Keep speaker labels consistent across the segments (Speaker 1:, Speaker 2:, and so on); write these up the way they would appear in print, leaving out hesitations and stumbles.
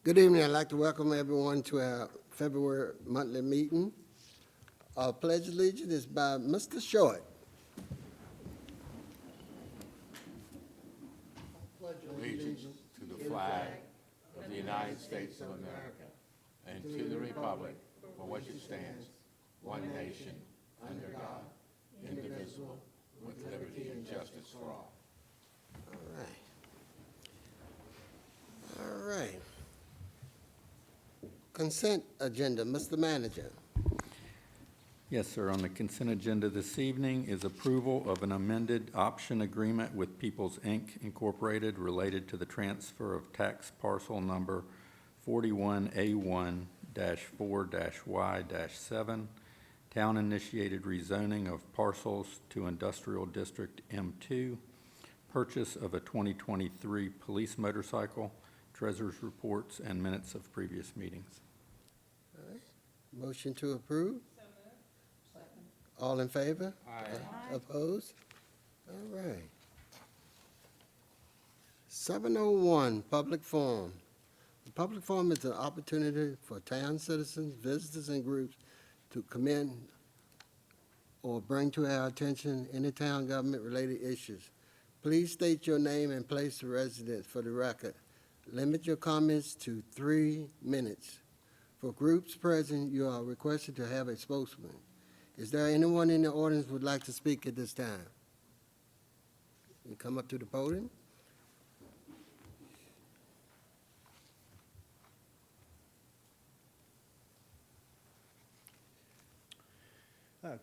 Speaker 1: Good evening. I'd like to welcome everyone to our February monthly meeting. Our pledge of allegiance is by Mr. Short.
Speaker 2: Allegiance to the flag of the United States of America and to the republic for which it stands, one nation, under God, indivisible, with liberty and justice for all.
Speaker 1: All right. Consent agenda, Mr. Manager.
Speaker 3: Yes, sir. On the consent agenda this evening is approval of an amended option agreement with Peoples, Inc. Incorporated related to the transfer of tax parcel number 41A1-4-Y-7, town-initiated rezoning of parcels to Industrial District M2, purchase of a 2023 police motorcycle, treasurer's reports, and minutes of previous meetings.
Speaker 1: All right. Motion to approve? All in favor?
Speaker 2: Aye.
Speaker 1: Opposed? All right. 701, public forum. The public forum is an opportunity for town citizens, visitors, and groups to commend or bring to our attention any town government-related issues. Please state your name and place of residence for the record. Limit your comments to 3 minutes. For groups present, you are requested to have a spokesman. Is there anyone in the audience who would like to speak at this time? You come up to the podium.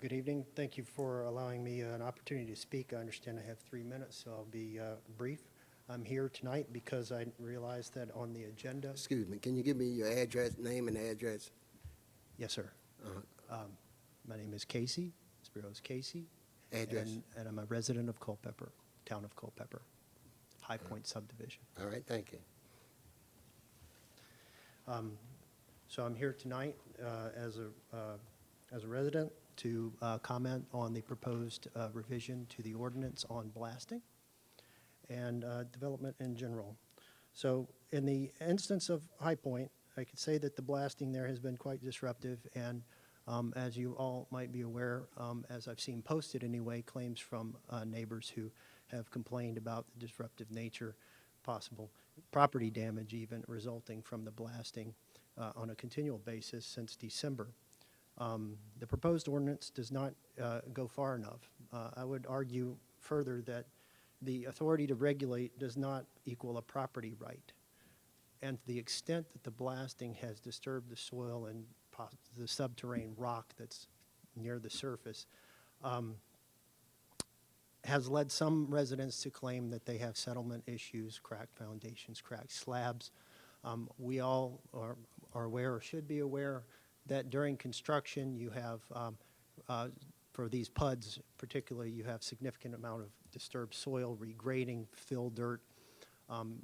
Speaker 4: Good evening. Thank you for allowing me an opportunity to speak. I understand I have 3 minutes, so I'll be brief. I'm here tonight because I realized that on the agenda.
Speaker 1: Excuse me, can you give me your address, name and address?
Speaker 4: Yes, sir.
Speaker 1: Uh-huh.
Speaker 4: My name is Casey. Spiro's Casey.
Speaker 1: Address.
Speaker 4: And I'm a resident of Culpeper, town of Culpeper, High Point subdivision.
Speaker 1: All right, thank you.
Speaker 4: So I'm here tonight as a resident to comment on the proposed revision to the ordinance on blasting and development in general. So in the instance of High Point, I could say that the blasting there has been quite disruptive, and as you all might be aware, as I've seen posted anyway, claims from neighbors who have complained about the disruptive nature, possible property damage even resulting from the blasting on a continual basis since December. The proposed ordinance does not go far enough. I would argue further that the authority to regulate does not equal a property right. And to the extent that the blasting has disturbed the soil and the subterranean rock that's near the surface, has led some residents to claim that they have settlement issues, cracked foundations, cracked slabs. We all are aware, or should be aware, that during construction you have, for these PUDs particularly, you have significant amount of disturbed soil, regrading, fill dirt,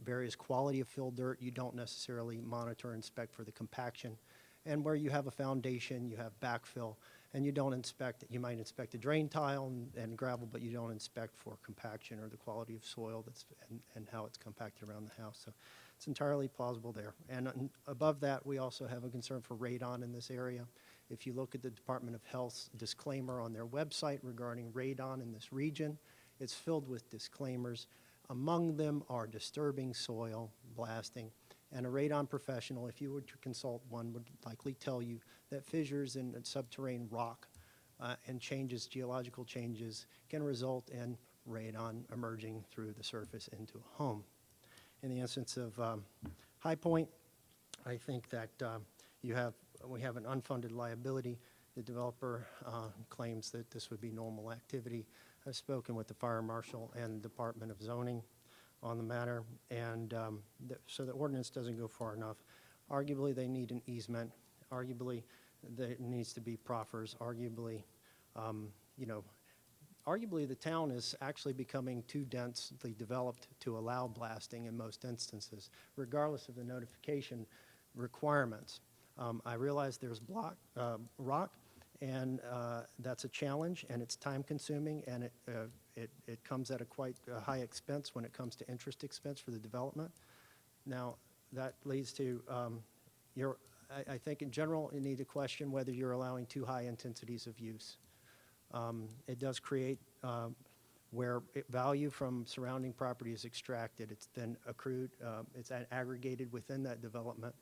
Speaker 4: various quality of fill dirt you don't necessarily monitor and inspect for the compaction. And where you have a foundation, you have backfill, and you don't inspect, you might inspect a drain tile and gravel, but you don't inspect for compaction or the quality of soil and how it's compacted around the house. So it's entirely plausible there. And above that, we also have a concern for radon in this area. If you look at the Department of Health's disclaimer on their website regarding radon in this region, it's filled with disclaimers. Among them are disturbing soil, blasting, and a radon professional, if you were to consult one, would likely tell you that fissures in subterranean rock and changes, geological changes, can result in radon emerging through the surface into a home. In the instance of High Point, I think that we have an unfunded liability. The developer claims that this would be normal activity. I've spoken with the fire marshal and Department of Zoning on the matter, and so the ordinance doesn't go far enough. Arguably, they need an easement. Arguably, there needs to be proffers. Arguably, arguably the town is actually becoming too densely developed to allow blasting in most instances, regardless of the notification requirements. I realize there's rock, and that's a challenge, and it's time-consuming, and it comes at a quite high expense when it comes to interest expense for the development. Now, that leads to I think in general, you need to question whether you're allowing too high intensities of use. It does create where value from surrounding property is extracted. It's then accrued, it's aggregated within that development.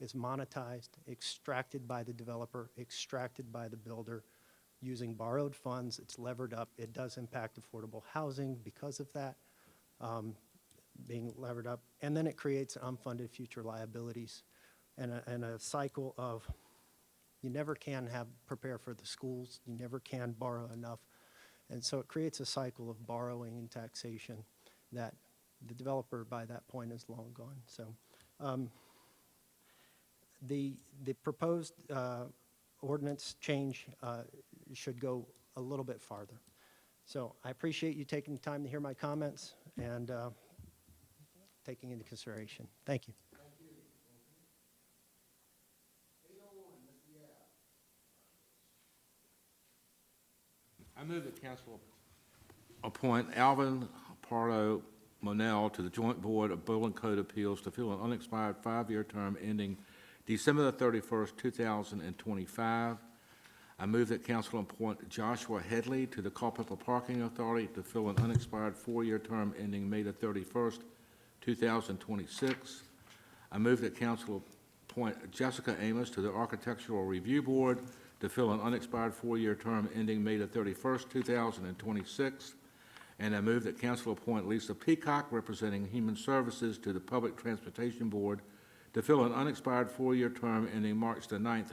Speaker 4: It's monetized, extracted by the developer, extracted by the builder, using borrowed funds. It's levered up. It does impact affordable housing because of that, being levered up. And then it creates unfunded future liabilities and a cycle of you never can prepare for the schools. You never can borrow enough. And so it creates a cycle of borrowing and taxation that the developer by that point is long gone. So the proposed ordinance change should go a little bit farther. So I appreciate you taking the time to hear my comments and taking into consideration. Thank you.
Speaker 2: I move that council appoint Alvin Pardo Monell to the Joint Board of Building Code Appeals to fill an unexpired 5-year term ending December the 31st, 2025. I move that council appoint Joshua Headley to the Culpeper Parking Authority to fill an unexpired 4-year term ending May the 31st, 2026. I move that council appoint Jessica Amos to the Architectural Review Board to fill an unexpired 4-year term ending May the 31st, 2026. And I move that council appoint Lisa Peacock, representing Human Services, to the Public Transportation Board to fill an unexpired 4-year term ending March the 9th,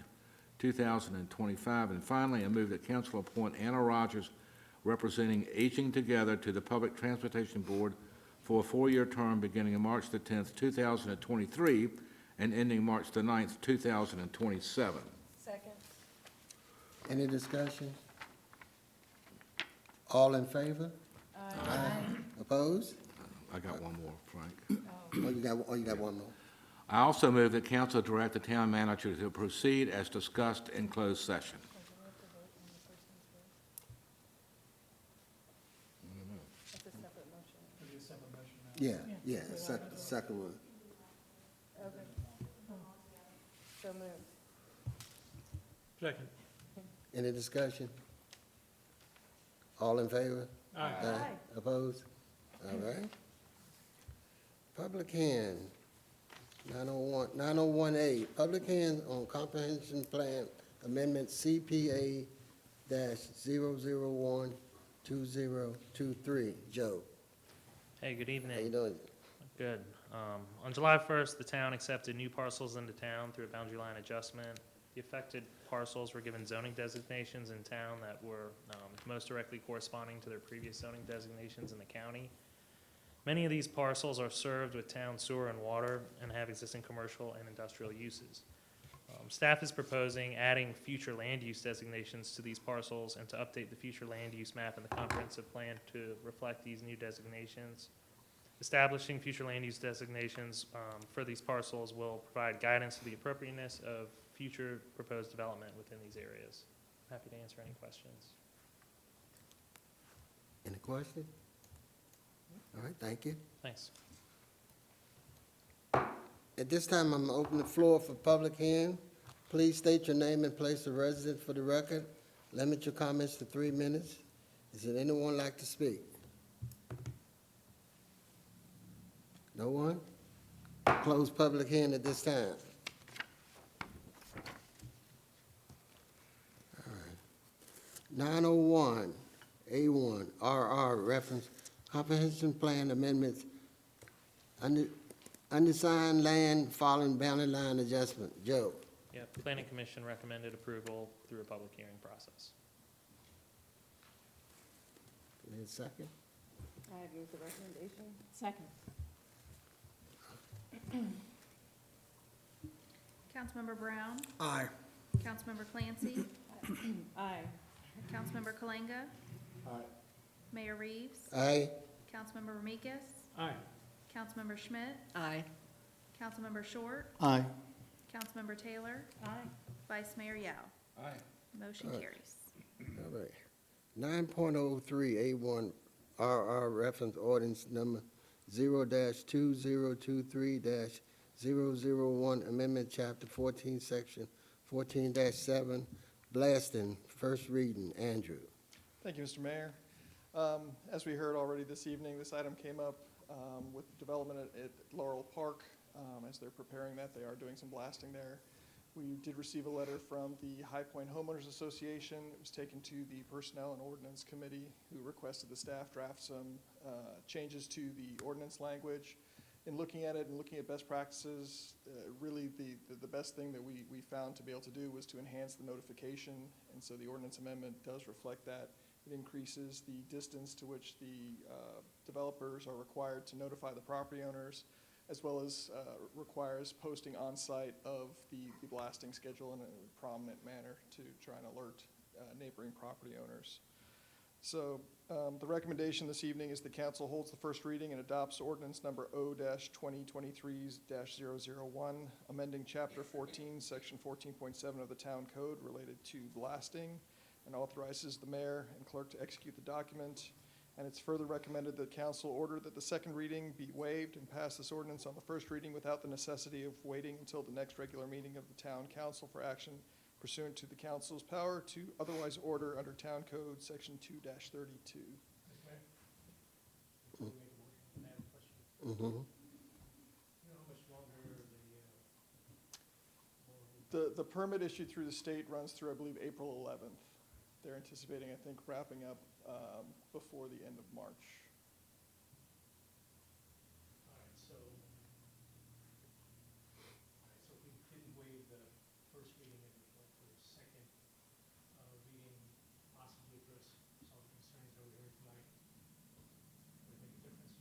Speaker 2: 2025. And finally, I move that council appoint Anna Rogers, representing Aging Together, to the Public Transportation Board for a 4-year term beginning on March the 10th, 2023, and ending March the 9th, 2027.
Speaker 5: Second.
Speaker 1: Any discussion? All in favor?
Speaker 5: Aye.
Speaker 1: Opposed?
Speaker 2: I got one more, Frank.
Speaker 1: Oh, you got one more.
Speaker 2: I also move that council direct the town manager to proceed as discussed in closed session.
Speaker 5: That's a separate motion.
Speaker 1: Yeah, second one.
Speaker 5: Okay. So moved.
Speaker 6: Second.
Speaker 1: Any discussion? All in favor?
Speaker 6: Aye.
Speaker 1: Opposed? All right. Public hearing, 901A, public hearing on comprehensive plan amendment CPA -0012023. Joe,
Speaker 6: Hey, good
Speaker 1: how you
Speaker 6: evening.
Speaker 1: doing?
Speaker 6: Good. On July 1st, the town accepted new parcels into town through a boundary line adjustment. The affected parcels were given zoning designations in town that were most directly corresponding to their previous zoning designations in the county. Many of these parcels are served with town sewer and water and have existing commercial and industrial uses. Staff is proposing adding future land use designations to these parcels and to update the future land use map in the comprehensive plan to reflect these new designations. Establishing future land use designations for these parcels will provide guidance to the appropriateness of future proposed development within these areas. Happy to answer any questions.
Speaker 1: Any question? All right, thank you.
Speaker 6: Thanks.
Speaker 1: At this time, I'm gonna open the floor for public hearing. Please state your name and place of residence for the record. Limit your comments to 3 minutes. Is there anyone like to speak? No one? Close public hearing at this time. All right. 901A1 RR reference comprehensive plan amendments undersigned land following boundary line adjustment. Joe?
Speaker 6: Yeah, Planning Commission recommended approval through a public hearing process.
Speaker 1: Need a second?
Speaker 5: I agree with the recommendation. Second.
Speaker 7: Councilmember Brown,
Speaker 1: Aye.
Speaker 7: Councilmember Clancy,
Speaker 5: Aye.
Speaker 7: Councilmember Kalanga. Mayor Reeves,
Speaker 1: Aye.
Speaker 7: Councilmember Ramikis,
Speaker 6: Aye.
Speaker 7: Councilmember Schmidt,
Speaker 5: Aye.
Speaker 7: Councilmember Short,
Speaker 1: Aye.
Speaker 7: Councilmember Taylor,
Speaker 5: Aye.
Speaker 7: Vice Mayor Yao.
Speaker 2: Aye.
Speaker 7: Motion
Speaker 1: Aye.
Speaker 7: carries.
Speaker 1: All right. 9.03A1 RR reference ordinance number 0-2023-001 001 Amendment, Chapter 14, Section 14-7, blasting, first reading. Andrew.
Speaker 8: Thank you, Mr. Mayor. As we heard already this evening, this item came up with development at Laurel Park. As they're preparing that, they are doing some blasting there. We did receive a letter from the High Point Homeowners Association. It was taken to the Personnel and Ordinance Committee, who requested the staff draft some changes to the ordinance language. In looking at it and looking at best practices, really the best thing that we found to be able to do was to enhance the notification, and so the ordinance amendment does reflect that. It increases the distance to which the developers are required to notify the property owners, as well as requires posting on-site of the blasting schedule in a prominent manner to try and alert neighboring property owners. So the recommendation this evening is the council holds the first reading and adopts ordinance number O-2023-001, amending Chapter 14, Section 14.7 of the Town Code related to blasting, and authorizes the mayor and clerk to execute the document. And it's further recommended that council order that the second reading be waived and pass this ordinance on the first reading without the necessity of waiting until the next regular meeting of the town council for action pursuant to the council's power to otherwise order under Town Code Section 2-32.
Speaker 1: Mhm.
Speaker 8: The permit issued through the state runs through, I believe, April 11th. They're anticipating, I think, wrapping up before the end of March.
Speaker 9: All right, so if we didn't waive the first reading and went for the second reading, possibly address some of the concerns that we heard tonight, would it make a difference?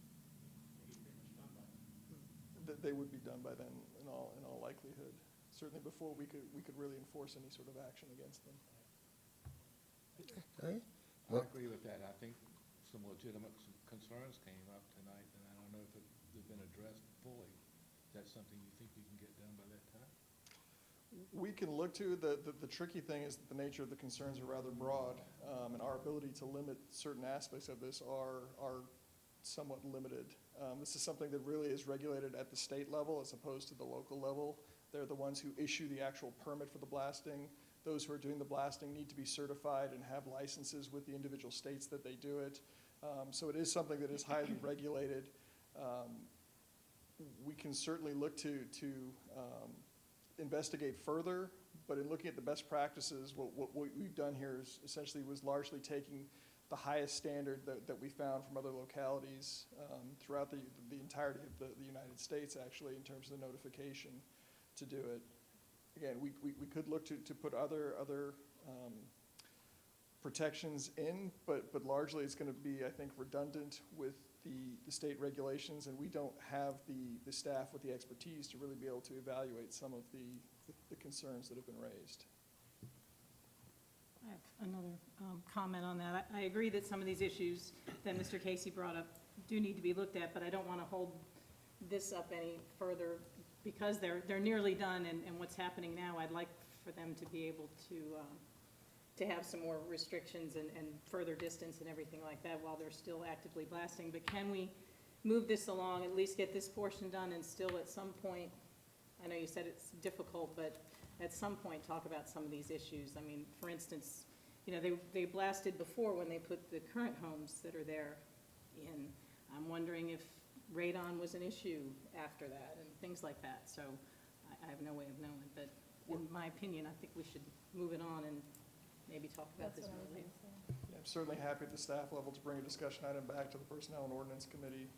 Speaker 9: Maybe pretty much done by then.
Speaker 8: They would be done by then in all likelihood. Certainly before we could really enforce any sort of action against them.
Speaker 1: Okay.
Speaker 2: I agree with that. I think some legitimate concerns came up tonight, and I don't know if they've been addressed fully. Is that something you think you can get done by that time?
Speaker 8: We can look to, the tricky thing is that the nature of the concerns are rather broad, and our ability to limit certain aspects of this are somewhat limited. This is something that really is regulated at the state level as opposed to the local level. They're the ones who issue the actual permit for the blasting. Those who are doing the blasting need to be certified and have licenses with the individual states that they do it. So it is something that is highly regulated. We can certainly look to investigate further, but in looking at the best practices, what we've done here is essentially was largely taking the highest standard that we found from other localities throughout the entirety of the United States, actually, in terms of the notification to do it. Again, we could look to put other protections in, but largely it's going to be, I think, redundant with the state regulations, and we don't have the staff with the expertise to really be able to evaluate some of the concerns that have been raised.
Speaker 5: I have another comment on that. I agree that some of these issues that Mr. Casey brought up do need to be looked at, but I don't want to hold this up any further because they're nearly done, and what's happening now, I'd like for them to be able to have some more restrictions and further distance and everything like that while they're still actively blasting. But can we move this along, at least get this portion done, and still at some point, I know you said it's difficult, but at some point talk about some of these issues. I mean, for instance, you know, they blasted before when they put the current homes that are there in. I'm wondering if radon was an issue after that and things like that. So I have no way of knowing, but in my opinion, I think we should move it on and maybe talk about this more later.
Speaker 8: Yeah, I'm certainly happy at the staff level to bring a discussion item back to the Personnel and Ordinance Committee.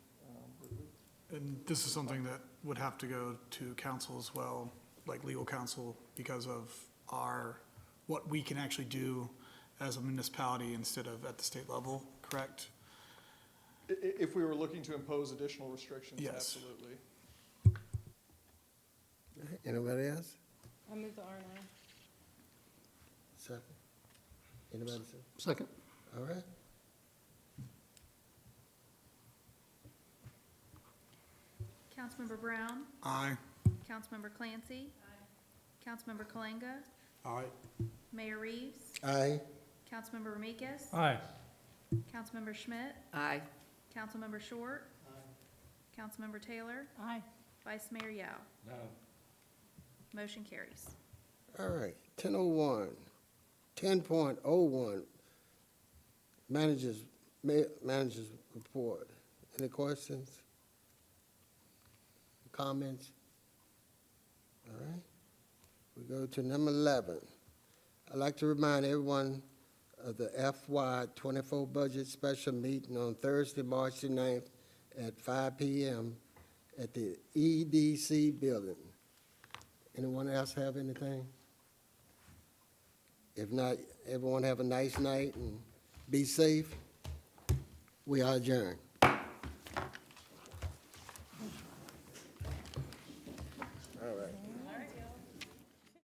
Speaker 10: And this is something that would have to go to council as well, like legal counsel, because of what we can actually do as a municipality instead of at the state level, correct?
Speaker 8: If we were looking to impose additional restrictions,
Speaker 10: Yes.
Speaker 8: absolutely.
Speaker 1: Anybody else?
Speaker 5: I move the R9.
Speaker 1: Second. Anybody say?
Speaker 10: Second.
Speaker 1: All right.
Speaker 7: Councilmember Brown,
Speaker 10: Aye.
Speaker 7: Councilmember Clancy. Councilmember Kalanga,
Speaker 10: Aye.
Speaker 7: Mayor Reeves,
Speaker 1: Aye.
Speaker 7: Councilmember Ramikis.
Speaker 9: Aye.
Speaker 7: Councilmember Schmidt,
Speaker 11: Aye.
Speaker 7: Councilmember Short. Councilmember Taylor,
Speaker 5: Aye.
Speaker 7: Vice Mayor Yao.
Speaker 2: No.
Speaker 7: Motion carries.
Speaker 1: All right, 10:01, 10.01, managers report. Any questions? Comments? All right. We go to number 11. I'd like to remind everyone of the FY '24 budget special meeting on Thursday, March the 9th at 5 p.m. at the EDC building. Anyone else have anything? If not, everyone have a nice night and be safe. We are adjourned.